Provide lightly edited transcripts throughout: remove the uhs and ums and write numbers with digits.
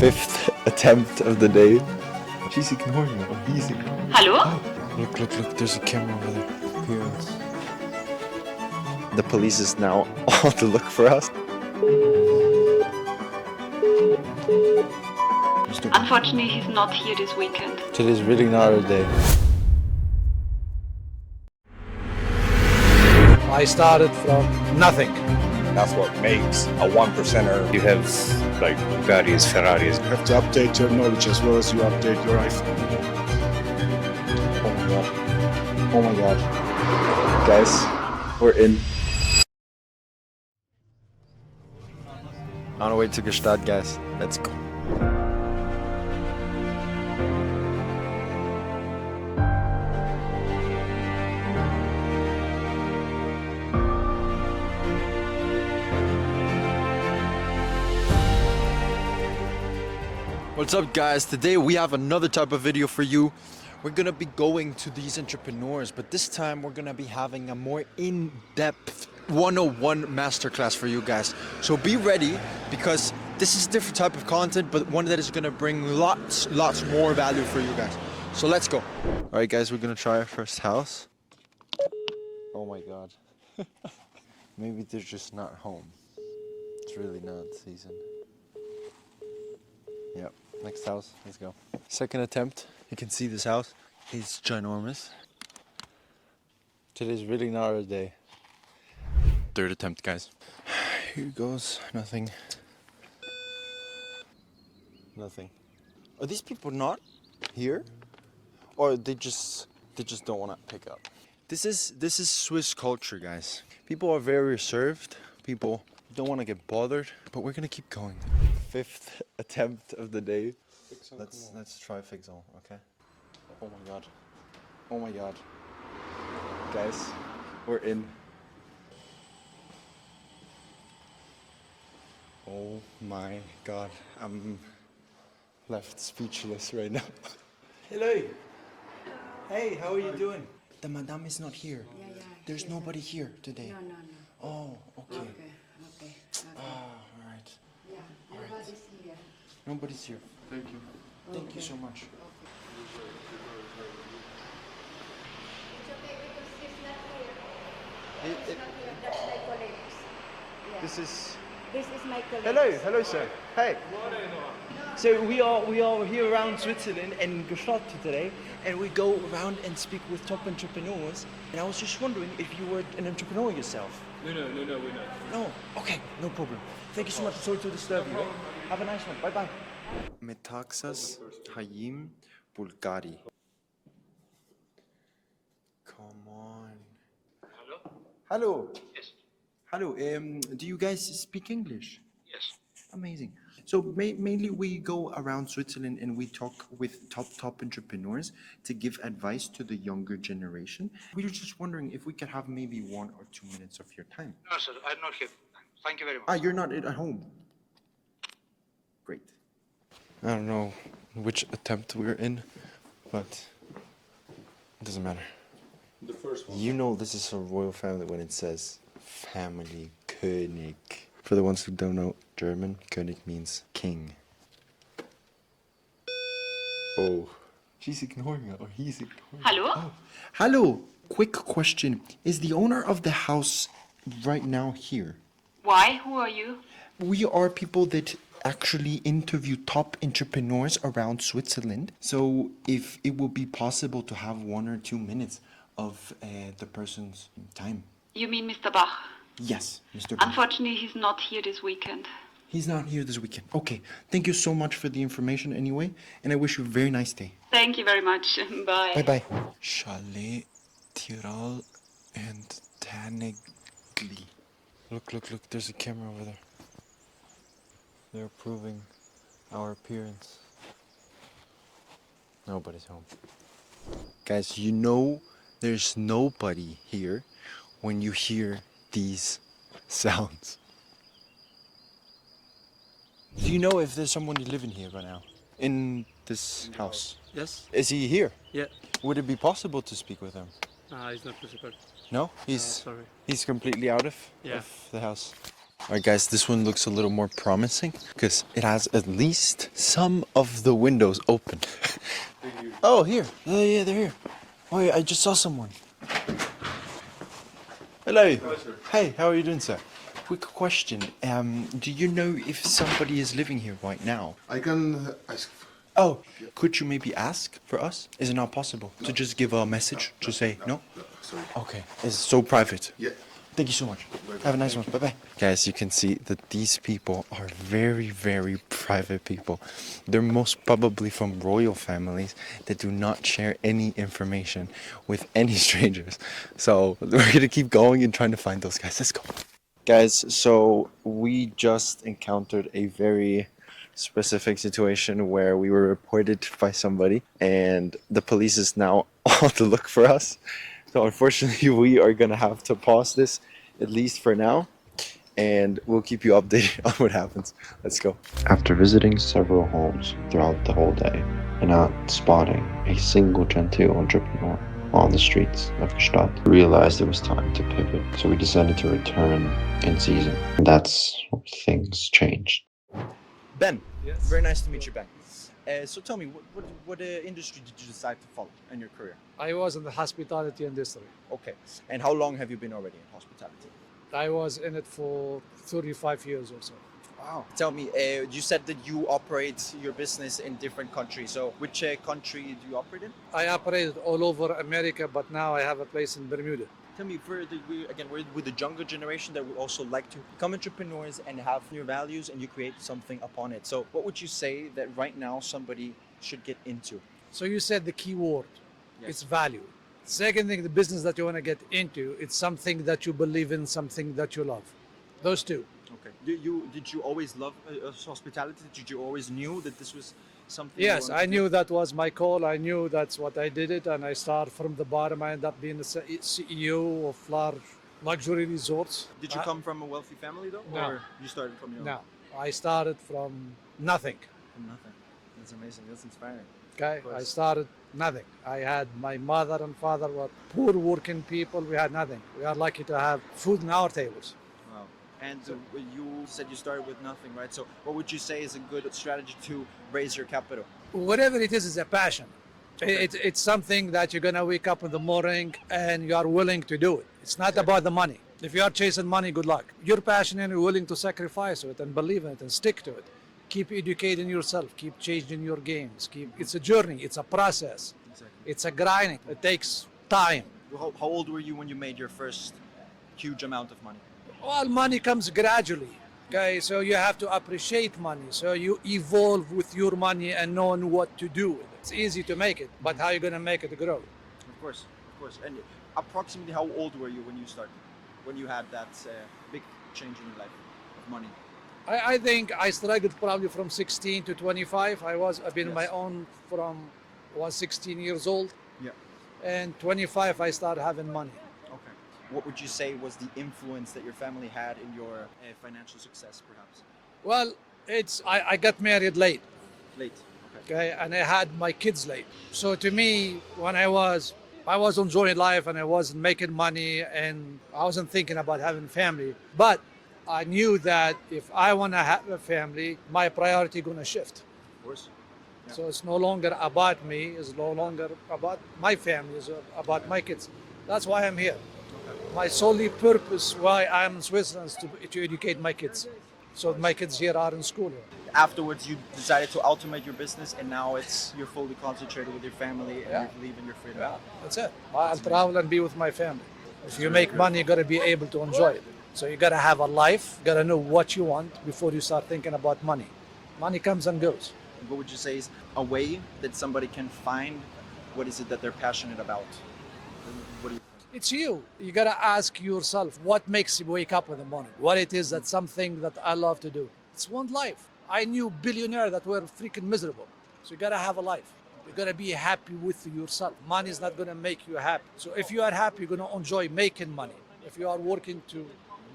Fifth attempt of the day. She's ignoring me. Oh, he's ignoring me. Hallo? Oh, look, there's a camera over there. Appearance. The police is now on the look for us. Unfortunately, he's not here this weekend. Today's really not our day. I started from nothing. That's what makes a 1%er. You have like Bugattis, Ferraris. You have to update your knowledge as well as you update your iPhone. Oh my god. Oh my god. Guys, we're in. On our way to Gstaad, guys. Let's go. What's up, guys? Today we have another type of video for you. We're gonna be going to these entrepreneurs, but this time we're gonna be having a more in-depth 101 masterclass for you guys. So be ready, because this is a different type of content, but one that is gonna bring lots more value for you guys. So let's go. All right, guys, we're gonna try our first house. Oh my god. Maybe they're just not home. It's really not season. Yep. Next house, let's go. Second attempt. You can see this house. It's ginormous. Today's really not our day. Third attempt, guys. Here goes. Nothing. Nothing. Are these people not here? Or they just don't want to pick up? This is Swiss culture, guys. People are very reserved. People don't want to get bothered, but we're gonna keep going. Fifth attempt of the day. Let's try Fixon, okay? Oh my god. Oh my god. Guys, we're in. Oh my god. I'm left speechless right now. Hello. Hey, how are you doing? The madame is not here. Yeah. There's nobody here today. No. Oh, okay. Okay. Alright. Yeah, nobody's here. Nobody's here. Thank you. Thank you so much. It's okay because he's not here. That's my colleagues. Yeah. This is my colleague. Hello, sir. Hey. So we are here around Switzerland and Gstaad today, and we go around and speak with top entrepreneurs. And I was just wondering if you were an entrepreneur yourself. No, we're not. No. Okay, no problem. Thank you so much. Sorry to disturb you. Have a nice one. Bye bye. Metaxas Hayim Bulgari. Come on. Hello. Yes. Hello. Do you guys speak English? Yes. Amazing. So mainly we go around Switzerland and we talk with top entrepreneurs to give advice to the younger generation. We were just wondering if we could have maybe 1 or 2 minutes of your time. No, sir, I'm not here. Thank you very much. Ah, you're not at home. Great. I don't know which attempt we're in, but it doesn't matter. The first one. You know this is a royal family when it says family König. For the ones who don't know German, König means king. Oh, she's ignoring me, or he's ignoring me. Hallo? Oh. Hello, quick question. Is the owner of the house right now here? Why? Who are you? We are people that actually interview top entrepreneurs around Switzerland. So if it would be possible to have 1 or 2 minutes of the person's time. You mean Mr. Bach? Yes, Mr. Bach. Unfortunately, he's not here this weekend. He's not here this weekend. Okay, thank you so much for the information anyway, and I wish you a very nice day. Thank you very much. Bye. Bye-bye. Chalet, Tirol, and Tanegli. Look, there's a camera over there. They're approving our appearance. Nobody's home. Guys, you know there's nobody here when you hear these sounds. Do you know if there's someone living here right now? In this house? Yes? Is he here? Yeah. Would it be possible to speak with him? He's not possible. No? Sorry. He's completely out of Yeah. the house. Alright guys, this one looks a little more promising because it has at least some of the windows open. Oh, here. Oh yeah, they're here. Oh yeah, I just saw someone. Hello. Hello, sir. Hey, how are you doing, sir? Quick question. Do you know if somebody is living here right now? I can ask. Oh, could you maybe ask for us? Is it not possible to just give a message to say no? Sorry. Okay, it's so private. Yeah. Thank you so much. Have a nice one. Bye-bye. Guys, you can see that these people are very, very private people. They're most probably from royal families that do not share any information with any strangers. So we're going to keep going and trying to find those guys. Let's go. Guys, so we just encountered a very specific situation where we were reported by somebody and the police is now on the look for us. So unfortunately, we are going to have to pause this, at least for now, and we'll keep you updated on what happens. Let's go. After visiting several homes throughout the whole day and not spotting a single genteel entrepreneur on the streets of Gstaad, we realized it was time to pivot. So we decided to return in season. And that's where things changed. Ben, Yes. very nice to meet you, Ben. So tell me, what industry did you decide to follow in your career? I was in the hospitality industry. Okay. And how long have you been already in hospitality? I was in it for 35 years or so. Wow. Tell me, you said that you operate your business in different countries. So which country do you operate in? I operated all over America, but now I have a place in Bermuda. Tell me, we're with the younger generation that would also like to become entrepreneurs and have your values and you create something upon it. So what would you say that right now somebody should get into? So you said the key word, Yes. it's value. Second thing, the business that you want to get into, it's something that you believe in, something that you love. Those two. Okay. Did you always love hospitality? Did you always knew that this was something? Yes, you wanted I to knew do? that was my call. I knew that's what I did it, and I started from the bottom. I ended up being the CEO of large luxury resorts. Did you come from a wealthy family though, No. or you started from your own? No, I started from nothing. From nothing. That's amazing. That's inspiring. Okay, Of course. I started nothing. I had my mother and father were poor working people. We had nothing. We are lucky to have food on our tables. Wow. And you said you started with nothing, right? So what would you say is a good strategy to raise your capital? Whatever it is a passion. Okay. It's something that you're gonna wake up in the morning and you are willing to do it. It's not about the money. If you are chasing money, good luck. You're passionate and you're willing to sacrifice it and believe in it and stick to it. Keep educating yourself. Keep changing your games. It's a journey. It's a process. Exactly. It's a grinding. It takes time. How old were you when you made your first huge amount of money? Well, money comes gradually. Okay, so you have to appreciate money. So you evolve with your money and knowing what to do with it. It's easy to make it, but how are you going to make it grow? Of course. And approximately how old were you when you started? When you had that big change in your life of money? I think I struggled probably from 16 to 25. I've been on my Yes. own from was 16 years old, Yeah. and 25 I started having money. Okay. What would you say was the influence that your family had in your financial success, perhaps? Well, I got married late, Late. Okay. okay, and I had my kids late. So to me, when I was enjoying life and I wasn't making money and I wasn't thinking about having family, but I knew that if I want to have a family, my priority gonna shift. Of course. Yeah. So it's no longer about me, it's no longer about my family, it's about my kids. That's why I'm here. My solely purpose why I'm in Switzerland is to educate my kids. So my kids here are in school. Afterwards, you decided to automate your business, and now you're fully concentrated with your family, and Yeah. you believe in your freedom. Yeah, that's it. I'll travel and be with my family. If you make money, you gotta be able to enjoy it. So you gotta have a life, you gotta know what you want before you start thinking about money. Money comes and goes. What would you say is a way that somebody can find what is it that they're passionate about? What do you think? It's you. You gotta ask yourself what makes you wake up in the morning. What it is that's something that I love to do. It's one life. I knew billionaires that were freaking miserable. So you gotta have a life. You gotta be happy with yourself. Money is not gonna make you happy. So if you are happy, you're gonna enjoy making money. If you are working to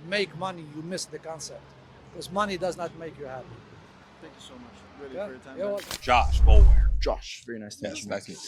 make money, you miss the concept. Because money does not make you happy. Thank you so much, really, Yeah? for your time. You're man. welcome. Josh Bolware. Josh, very nice to meet Yes, you. nice to meet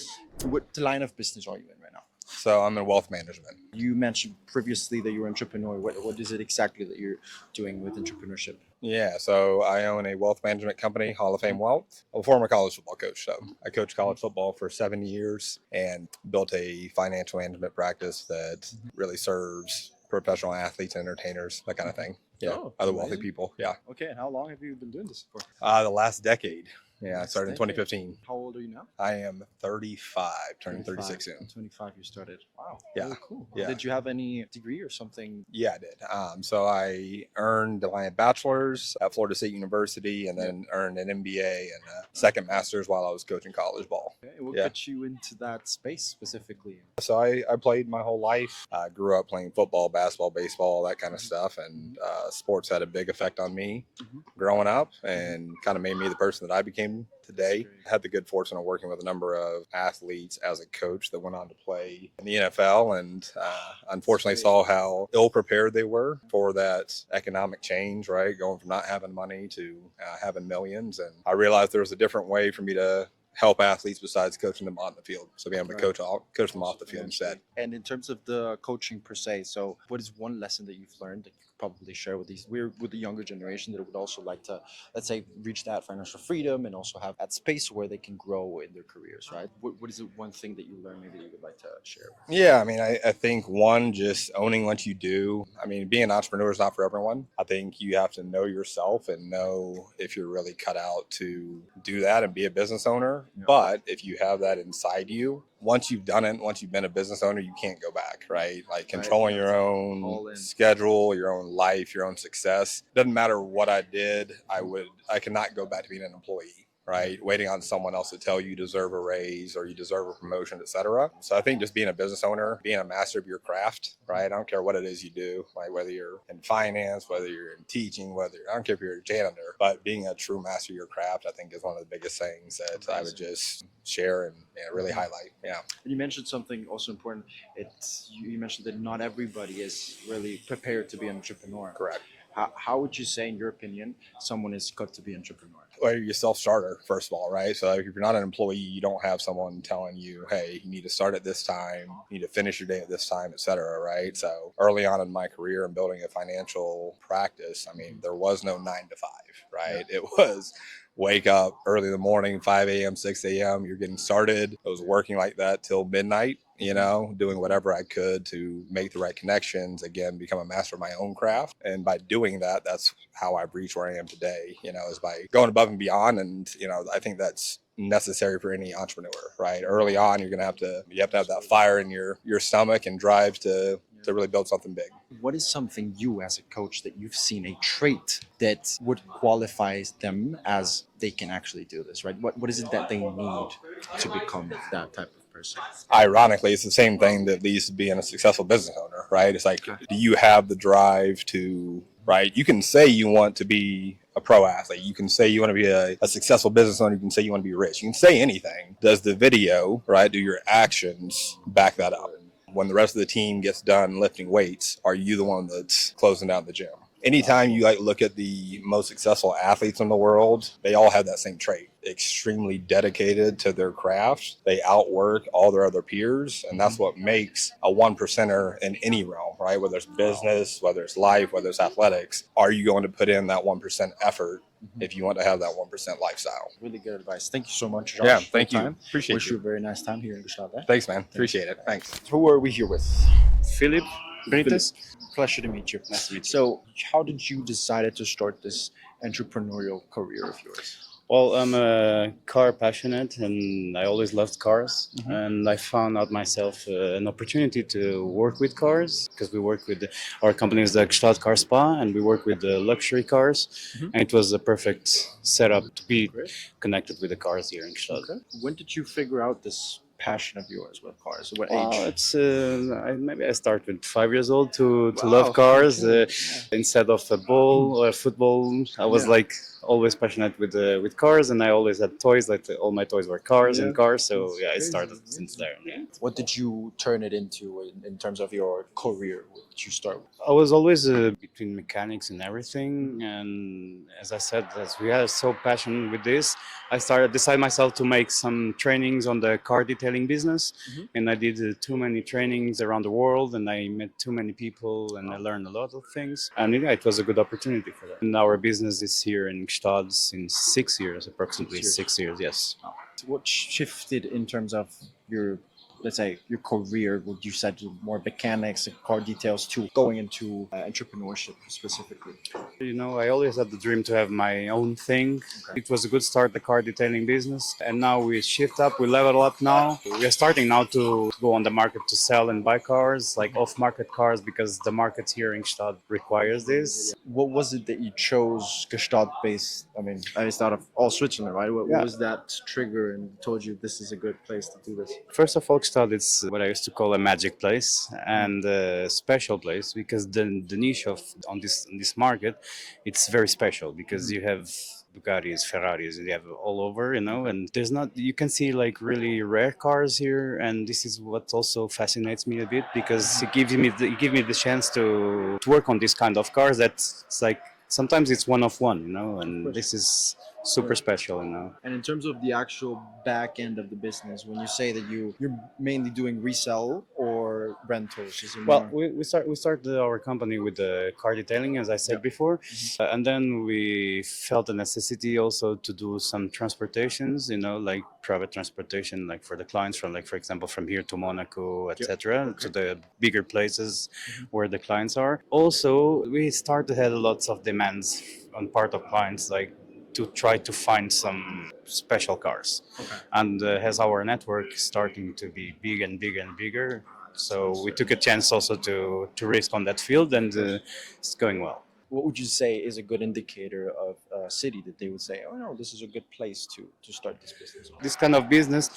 you. What line of business are you in right now? So I'm in wealth management. You mentioned previously that you're an entrepreneur. What is it exactly that you're doing with entrepreneurship? Yeah, so I own a wealth management company, Hall of Fame Wealth. I'm a former college football coach, so I coached college football for 7 years and built a financial management practice that really serves professional athletes, entertainers, that kind of thing. Yeah, Oh, other wealthy amazing. people. Yeah, Okay, and how long have you been doing this for? the last decade. Yeah, I Last started in decade. 2015. How old are you now? I am 35, turning 36 soon. 25 you started. Wow. Yeah, Very cool. yeah. Did you have any degree or something? Yeah, I did. So I earned my bachelor's at Florida State University and then earned an MBA and a second master's while I was coaching college ball. Okay, what Yeah. got you into that space specifically? So I played my whole life. I grew up playing football, basketball, baseball, that kind of stuff. And sports had a big effect on me growing up and kind of made me the person that I became today. I had the good fortune of working with a number of athletes as a coach that went on to play in the NFL and unfortunately saw how ill prepared they were for that economic change, right? Going from not having money to having millions. And I realized there was a different way for me to help athletes besides coaching them on the field. So being able to coach them off the field instead. And in terms of the coaching per se, so what is one lesson that you've learned that you could probably share with with the younger generation that would also like to, let's say, reach that financial freedom and also have that space where they can grow in their careers, right? What is it one thing that you learned maybe that you would like to share? Yeah, I mean, I think one, just owning what you do. I mean, being an entrepreneur is not for everyone. I think you have to know yourself and know if you're really cut out to do that and be a business owner. Yeah. But if you have that inside you, once you've done it, once you've been a business owner, you can't go back, right? Like controlling your own schedule, your own life, your own success. Doesn't matter what I did, I cannot go back to being an employee. Right, waiting on someone else to tell you deserve a raise or you deserve a promotion, etc. So I think just being a business owner, being a master of your craft, right? I don't care what it is you do, like whether you're in finance, whether you're in teaching, I don't care if you're a janitor, but being a true master of your craft, I think is one of the biggest things that I would just share and really highlight. Yeah. And you mentioned something also important. You mentioned that not everybody is really prepared to be an entrepreneur. Correct. How would you say, in your opinion, someone is cut to be an entrepreneur? Well, you're a self-starter, first of all, right? So if you're not an employee, you don't have someone telling you, hey, you need to start at this time, you need to finish your day at this time, et cetera, right? So early on in my career and building a financial practice, I mean, there was no 9 to 5, right? Yeah. It was wake up early in the morning, 5 a.m., 6 a.m., you're getting started. I was working like that till midnight, doing whatever I could to make the right connections, again, become a master of my own craft. And by doing that, that's how I've reached where I am today, is by going above and beyond. And, I think that's necessary for any entrepreneur, right? Early on, you have to have that fire in your stomach and drive to really build something big. What is something you as a coach that you've seen, a trait that would qualify them as they can actually do this, right? What is it that they need to become that type of person? Ironically, it's the same thing that leads to being a successful business owner, right? It's like, do you have the drive to, right? You can say you want to be a pro athlete. You can say you want to be a successful business owner. You can say you want to be rich. You can say anything. Does the video, right? Do your actions back that up? When the rest of the team gets done lifting weights, are you the one that's closing down the gym? Anytime you look at the most successful athletes in the world, they all have that same trait. Extremely dedicated to their craft. They outwork all their other peers. And that's what makes a 1%er in any realm, right? Whether it's business, whether it's life, whether it's athletics. Are you going to put in that 1% effort if you want to have that 1% lifestyle? Really good advice. Thank you so much, Josh. Yeah, thank you. Appreciate Wish you a very nice time here in Gstaad. Thanks, man. Appreciate it. Thanks. Who are we here with? Philip Benitez. Pleasure to meet you. Nice to meet you. So, how did you decide to start this entrepreneurial career of yours? Well, I'm a car passionate and I always loved cars. And I found out myself an opportunity to work with cars because we work with our company is the Gstaad Car Spa and we work with the luxury cars. And it was a perfect setup to be connected with the cars here in Gstaad. Okay. When did you figure out this passion of yours with cars? What Well, age? it's maybe I start with 5 years old to love cars. Instead of a ball or football, I was like always passionate with cars, and I always had toys. Like all my toys were cars and cars. So yeah, I started since there. Yeah. What did you turn it into in terms of your career with did you start with? I was always between mechanics and everything, and as I said, as we are so passionate with this, I decided myself to make some trainings on the car detailing business, and I did too many trainings around the world, and I met too many people, and I learned a lot of things, and yeah, it was a good opportunity for that. And our business is here in Gstaad since 6 years, approximately 6 years, yes. What shifted in terms of your, let's say, your career? Would you said more mechanics and car details to going into entrepreneurship specifically? You know, I always had the dream to have my own thing. It was a good start, the car detailing business. And now we shift up, we level up now. We are starting now to go on the market to sell and buy cars, like off-market cars, because the market here in Gstaad requires this. What was it that you chose Gstaad based? I mean, based out of all Switzerland, right? What was that trigger and told you this is a good place to do this? First of all, Gstaad, it's what I used to call a magic place and a special place because the niche of on this market, it's very special because you have Bugattis, Ferraris, you have all over, you know, and there's not, you can see like really rare cars here, and this is what also fascinates me a bit because it gives me the chance to work on this kind of cars that's like sometimes it's one of one, you know, and this is super special, you know. And in terms of the actual back end of the business, when you say that you're mainly doing resell or rentals, is it Well, more? we started our company with the car detailing, as I said before, and then we felt the necessity also to do some transportations, you know, like private transportation, like for the clients from, like for example, from here to Monaco, etc., to the bigger places where the clients are. Also, we started to have lots of demands on part of clients, like to try to find some special cars. And as our network is starting to be big and bigger and bigger, so we took a chance also to risk on that field, and it's going well. What would you say is a good indicator of a city that they would say, oh no, this is a good place to start this business? This kind of business,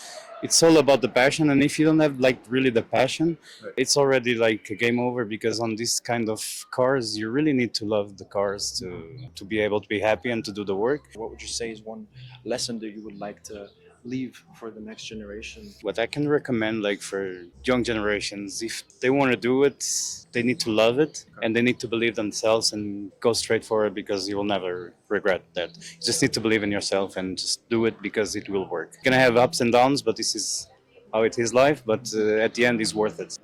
it's all about the passion, and if you don't have like really the passion, it's already like a game over, because on this kind of cars you really need to love the cars to be able to be happy and to do the work. What would you say is one lesson that you would like to leave for the next generation? What I can recommend, like for young generations, if they want to do it, they need to love it and they need to believe themselves and go straight for it, because you will never regret that. You just need to believe in yourself and just do it because it will work. You're gonna have ups and downs, but this is how it is life. But at the end, it's worth it.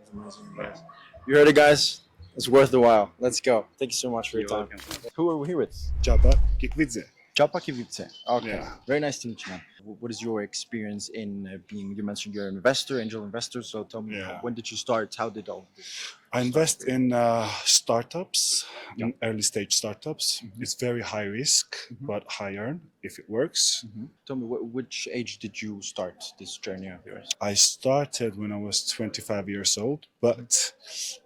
You heard it, guys. It's worth the while. Let's go. Thank you so much for your You're time. welcome. Who are we here with? Jabba Kikvidze. Japa Kivice. Okay. Yeah. Very nice to meet you, man. What is your experience in being, you mentioned you're an investor, angel investor. So tell me, Yeah. when did you start? How did all this I invest in startups, in early stage startups. It's very high risk, but high earn if it works. Tell me, which age did you start this journey of yours? I started when I was 25 years old, but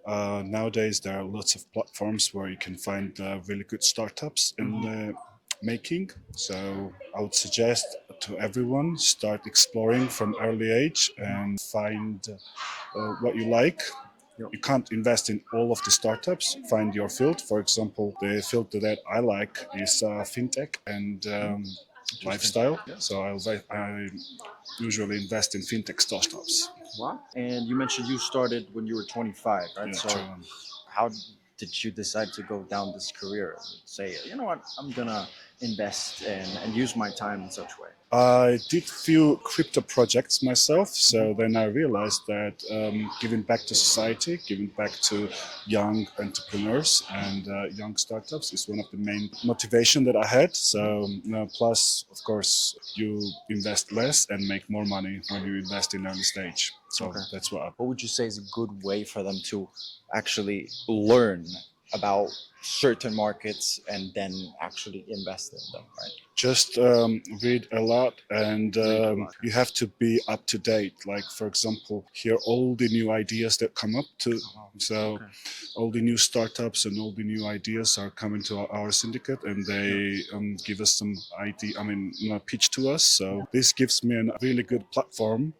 nowadays there are lots of platforms where you can find really good startups in the making. So I would suggest to everyone, start exploring from early age and find what you like. You can't invest in all of the startups. Find your field. For example, the field that I like is fintech and lifestyle. So I usually invest in fintech startups. Wow. And you mentioned you started when you were 25, right? Yeah, So true. how did you decide to go down this career? Say, you know what, I'm gonna invest and use my time in such way. I did few crypto projects myself, so then I realized that giving back to society, giving back to young entrepreneurs and young startups is one of the main motivation that I had. So plus, of course, you invest less and make more money when you invest in early stage. So that's what. What would you say is a good way for them to actually learn about certain markets and then actually invest in them, right? Just read a lot, and you have to be up to date. Like, for example, hear all the new ideas that come up to. So all the new startups and all the new ideas are coming to our syndicate, and they give us some idea. Pitch to us. So this gives me a really good platform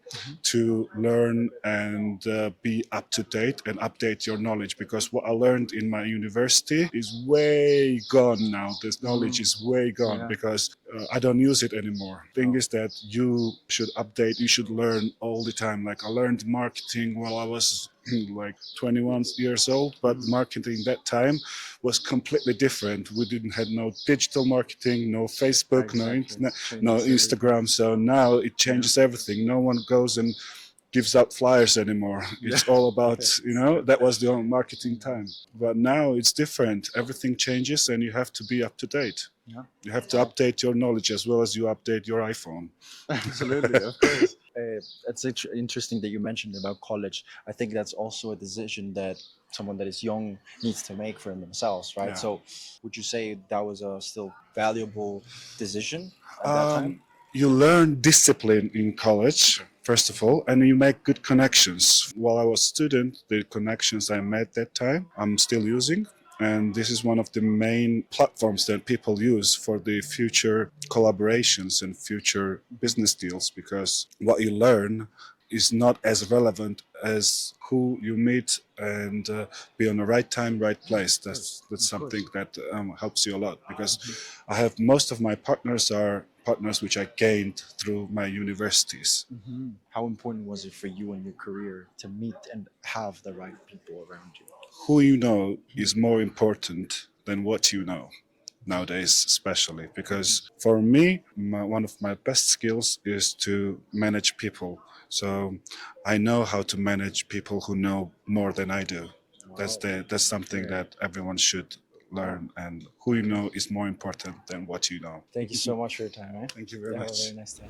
to learn and be up to date and update your knowledge. Because what I learned in my university is way gone now. This knowledge is way gone Yeah. because I don't use it anymore. Thing is that you should update, you should learn all the time. Like I learned marketing while I was like 21 years old, but marketing that time was completely different. We didn't have no digital marketing, no Facebook, no internet, no Instagram. So now it changes everything. No one goes and gives out flyers anymore. It's all about, that was the old marketing time. But now it's different. Everything changes and you have to be up to date. Yeah. You have to update your knowledge as well as you update your iPhone. Absolutely, of course. It's interesting that you mentioned about college. I think that's also a decision that someone that is young needs to make for themselves, right? Yeah. So, would you say that was a still valuable decision at that time? You learn discipline in college, first of all, and you make good connections. While I was a student, the connections I made that time, I'm still using. And this is one of the main platforms that people use for the future collaborations and future business deals, because what you learn is not as relevant as who you meet and be on the right time, right place. That's something that helps you a lot, because I have most of my partners are partners which I gained through my universities. How important was it for you in your career to meet and have the right people around you? Who you know is more important than what you know nowadays, especially because for me, one of my best skills is to manage people. So I know how to manage people who know more than I do. That's something that everyone should learn, and who you know is more important than what you know. Thank you so much for your time, eh? Thank you very Have a much. very nice day.